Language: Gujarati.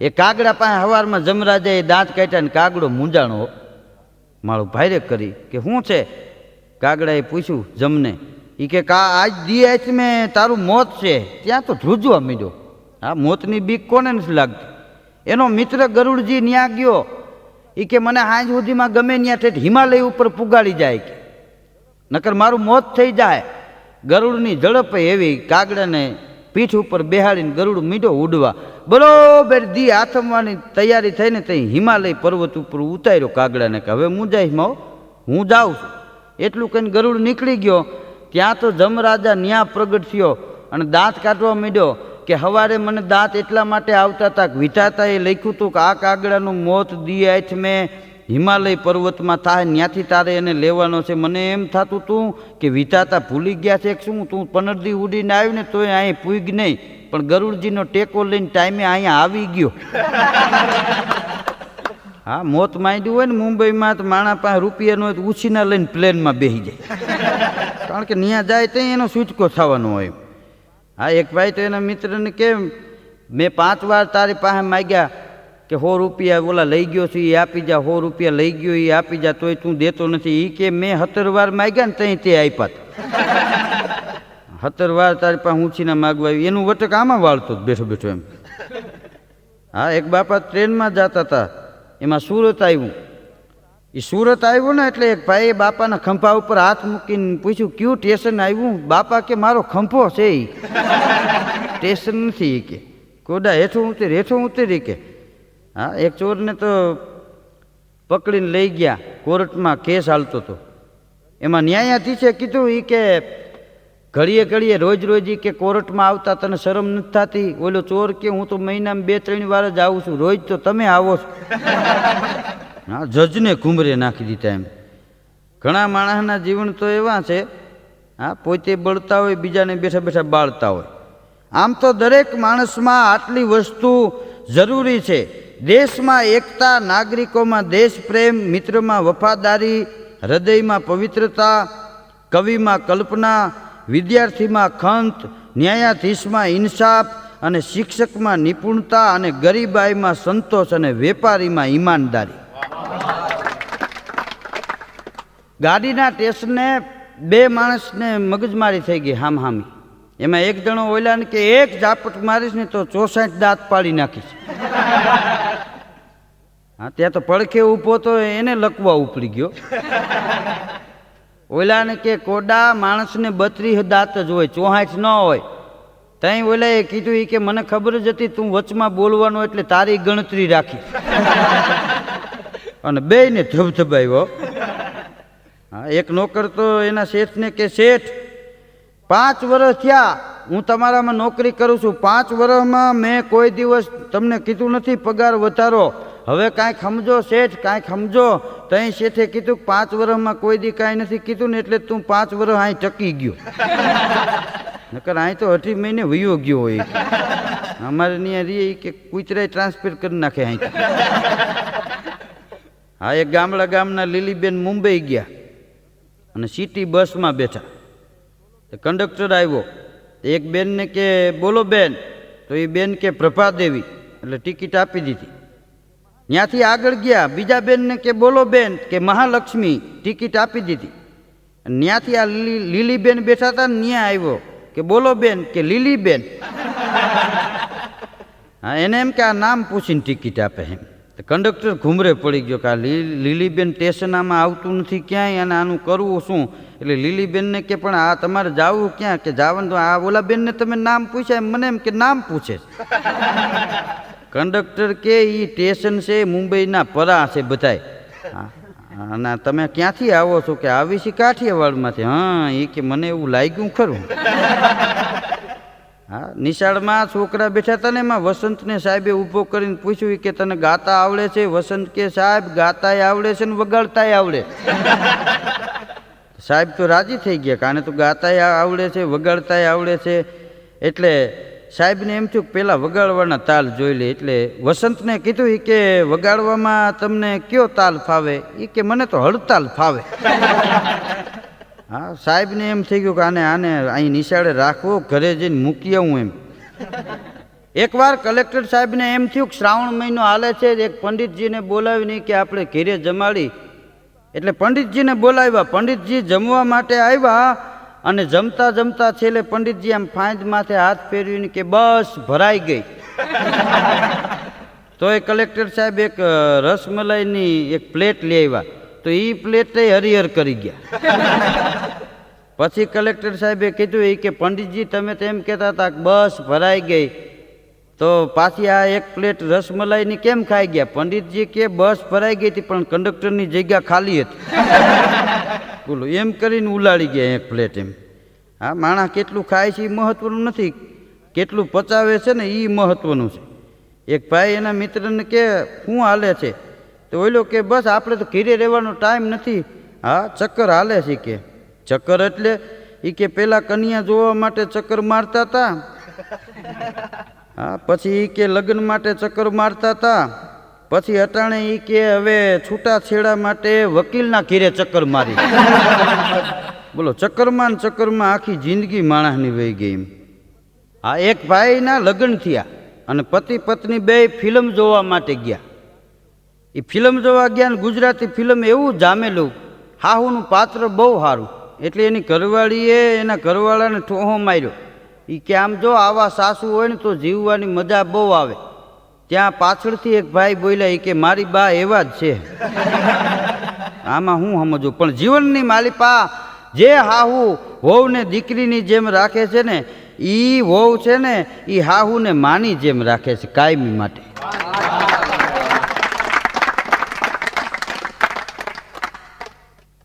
એ કાગડા પાસે હવારમાં જમરાજાએ દાંત કાઢ્યા ને કાગડો મૂંઝાણો મારો ભાઈરે કરી કે શું છે? કાગડાએ પૂછ્યું જમને. એ કે આજ દી મેં તારું મોત છે. ત્યાં તો ધ્રુજવા માંડ્યો. આ મોતની બીક કોને નથી લાગતી? એનો મિત્ર ગરુડજી ન્યા ગયો. એ કે મને હાંજ સુધીમાં ગમે ત્યાં ઠેઠ હિમાલય ઉપર પુગાડી જાય કે નકર મારું મોત થઈ જાય. ગરુડની ઝડપ એવી કાગડાને પીઠ ઉપર બેહાડીને ગરુડ મીઠો ઉડવા બરોબર દી આથમવાની તૈયારી થઈને ત્યાં હિમાલય પર્વત ઉપર ઉતાર્યો કાગડાને કે હવે હું જઈશ માવ, હું જાઉં છું. એટલું કહીને ગરુડ નીકળી ગયો. ત્યાં તો જમરાજા ન્યા પ્રગટ થયો અને દાંત કાઢવા માંડ્યો કે સવારે મને દાંત એટલા માટે આવતા હતા કે વિધાતાએ લખ્યું હતું કે આ કાગડાનું મોત દી આઠ મેં હિમાલય પર્વતમાં થાય, ત્યાંથી તારે એને લેવાનો છે. મને એમ થતું હતું કે વિધાતા ભૂલી ગયા છે કે શું, તું 15 દી ઉડીને આવી ને તોય અહીં પૂગ નહીં, પણ ગરુડજીનો ટેકો લઈને ટાઈમે અહીંયા આવી ગયો. હા, મોત માંડ્યું હોય ને મુંબઈમાં તો માણા પાસે રૂપિયા નો હોય ઉછીના લઈને પ્લેનમાં બેસી જાય, કારણ કે ત્યાં જાય ત્યાં એનો છૂટકો થવાનો હોય. હા, એક ભાઈ તો એના મિત્રને કેમ મેં 5 વાર તારી પાસે માગ્યા કે 100 રૂપિયા ઓલા લઈ ગયો છે એ આપી જા, 100 રૂપિયા લઈ ગયો એ આપી જા, તોય તું દેતો નથી. એ કે મેં 17 વાર માગ્યા ને ત્યાં તે આપ્યા. 17 વાર તારી પાસે ઊંચીના માગવા આવ્યું. એનું વટક આમાં વાળતો બેઠો બેઠો એમ. હા, એક બાપા ટ્રેનમાં જતા હતા, એમાં સુરત આવ્યું. એ સુરત આવ્યું ને એટલે એક ભાઈએ બાપાના ખંભા ઉપર હાથ મૂકીને પૂછ્યું કયું સ્ટેશન આવ્યું? બાપા કે મારો ખંભો છે એ સ્ટેશન નથી. એ કે કોડા હેઠું ઉતરી કે. હા, એક ચોરને તો પકડીને લઈ ગયા કોર્ટમાં, કેસ હાલતો હતો. એમાં ન્યાયાધીશે કીધું એ કે ઘડીએ ઘડીએ રોજ રોજ કે કોર્ટમાં આવતા તને શરમ નથી થતી? ઓલો ચોર કે હું તો મહિનામાં 2-3 વાર જ આવું છું, રોજ તો તમે આવો છો. હા, જજને ઘુમરે નાખી દીધા એમ. ઘણા માણસના જીવન તો એવા છે, હા, પોતે બળતા હોય, બીજાને બેઠા બેઠા બાળતા હોય. આમ તો દરેક માણસમાં આટલી વસ્તુ જરૂરી છે. દેશમાં એકતા, નાગરિકોમાં દેશ પ્રેમ, મિત્રમાં વફાદારી, હૃદયમાં પવિત્રતા, કવિમાં કલ્પના, વિદ્યાર્થીમાં ખંત, ન્યાયાધીશમાં ઇન્સાફ અને શિક્ષકમાં નિપુણતા અને ગરીબાઈમાં સંતોષ અને વેપારીમાં ઈમાનદારી. ગાડીના સ્ટેશને 2 માણસને મગજમારી થઈ ગઈ હામહામી. એમાં એક જણો ઓલાને કે એક ઝાપટ મારીશ ને તો 64 દાંત પાડી નાખીશ. હા, ત્યાં તો પડખે ઊભો તો એને લકવા ઉપડી ગયો. ઓલાને કે કોડા માણસને 32 દાંત જ હોય, 64 ન હોય. ત્યાં ઓલાએ કીધું કે મને ખબર જ હતી તું વચમાં બોલવાનો એટલે તારી ગણતરી રાખી. અને બેયને ધબધબાવ્યો. હા, એક નોકર તો એના શેઠને કે શેઠ 5 વર્ષ થયા હું તમારામાં નોકરી કરું છું, 5 વર્ષમાં મેં કોઈ દિવસ તમને કીધું નથી પગાર વધારો, હવે કાંઈક સમજો શેઠ, કાંઈક સમજો. તઈ શેઠે કીધું 5 વર્ષમાં કોઈ દી કાંઈ નથી કીધું ને એટલે તું 5 વર્ષ અહીં ટકી ગયો. નકર અહીં તો 18 મહિને વયો ગયો હોય. અમારે ત્યાં રીએ કે કૂતરાય ટ્રાન્સફર કરી નાખે અહીં. હા, એક ગામના લીલીબેન મુંબઈ ગયા અને સિટી બસમાં બેઠા. કંડક્ટર આવ્યો. એક બેનને કે બોલો બેન, તો એ બેન કે પ્રભાદેવી, એટલે ટિકિટ આપી દીધી. ત્યાંથી આગળ ગયા, બીજા બેનને કે બોલો બેન, કે મહાલક્ષ્મી, ટિકિટ આપી દીધી. ત્યાંથી આ લીલીબેન બેઠા હતા ને ત્યાં આવ્યો કે બોલો બેન, કે લીલીબેન. હા, એને એમ કે આ નામ પૂછીને ટિકિટ આપે એમ. કંડક્ટર ઘુમરે પડી ગયો કે આ લીલીબેન સ્ટેશન આમાં આવતું નથી ક્યાંય, અને આનું કરવું શું? એટલે લીલીબેનને કે પણ આ તમારે જવું ક્યાં? કે જવાનું તો આ ઓલા બેનને તમે નામ પૂછ્યા, મને એમ કે નામ પૂછે. કંડક્ટર કે એ સ્ટેશન છે મુંબઈના પરા છે બધાય. અને તમે ક્યાંથી આવો છો? કે આવી છે કાઠિયાવાડમાંથી. હા, એ કે મને એવું લાગ્યું ખરું. હા, નિશાળમાં છોકરા બેઠા હતા ને એમાં વસંતને સાહેબે ઊભો કરીને પૂછ્યું કે તને ગાતા આવડે છે? વસંત કે સાહેબ ગાતાય આવડે છે ને વગાડતાય આવડે. સાહેબ તો રાજી થઈ ગયા, કાને તો ગાતાય આવડે છે, વગાડતાય આવડે છે. એટલે સાહેબને એમ થયું કે પહેલાં વગાડવાના તાલ જોઈ લે. એટલે વસંતને કીધું કે વગાડવામાં તમને કયો તાલ ફાવે? એ કે મને તો હડતાલ ફાવે. હા, સાહેબને એમ થઈ ગયું કે આને અહીં નિશાળે રાખવો, ઘરે જઈને મૂકી આવું એમ. એકવાર કલેક્ટર સાહેબને એમ થયું કે શ્રાવણ મહિનો હાલે છે, એક પંડિતજીને બોલાવીને કે આપણે ઘેરે જમાડી. એટલે પંડિતજીને બોલાવ્યા. પંડિતજી જમવા માટે આવ્યા અને જમતા જમતા છેલ્લે પંડિતજી આમ ફાંદ માથે હાથ ફેરવીને કે બસ ભરાઈ ગઈ. તો એ કલેક્ટર સાહેબ એક રસમલાઈની એક પ્લેટ લઈ આવ્યા. તો એ પ્લેટ હરિહર કરી ગયા. પછી કલેક્ટર સાહેબે કીધું કે પંડિતજી તમે તેમ કહેતા હતા કે બસ ભરાઈ ગઈ, તો પાછી આ એક પ્લેટ રસમલાઈની કેમ ખાઈ ગયા? પંડિતજી કે બસ ભરાઈ ગઈ હતી પણ કંડક્ટરની જગ્યા ખાલી હતી. બોલો, એમ કરીને ઉલાડી ગયા એક પ્લેટ. એમ હા, માણસ કેટલું ખાય છે એ મહત્વનું નથી, કેટલું પચાવે છે ને એ મહત્વનું છે. એક ભાઈ એના મિત્રને કે શું હાલે છે? તો ઓલો કે બસ આપણે તો ઘીરે રહેવાનો ટાઈમ નથી. હા, ચક્કર હાલે છે. કે ચક્કર એટલે એ કે પેલા કન્યા જોવા માટે ચક્કર મારતા હતા. હા, પછી એ કે લગ્ન માટે ચક્કર મારતા હતા. પછી અટાણે એ કે હવે છૂટાછેડા માટે વકીલના ઘીરે ચક્કર મારી. બોલો, ચક્કરમાં ને ચક્કરમાં આખી જિંદગી માણસની વહી ગઈ. આ એક ભાઈના લગ્ન થયા અને પતિ પત્ની બે ફિલ્મ જોવા માટે ગયા. એ ફિલ્મ જોવા ગયા ને ગુજરાતી ફિલ્મ એવું જામેલું, હાહુનું પાત્ર બહુ સારું. એટલે એની ઘરવાળીએ એના ઘરવાળાને ઠોહો માર્યો. એ કે આમ જો આવા સાસુ હોય ને તો જીવવાની મજા બહુ આવે. ત્યાં પાછળથી એક ભાઈ બોલ્યા, એ કે મારી બા એવા જ છે. આમાં હું સમજવું, પણ જીવનની માલિપા જે હાહુ વહુને દીકરીની જેમ રાખે છે ને, એ વહુ છે ને એ હાહુને માની જેમ રાખે છે કાયમી માટે.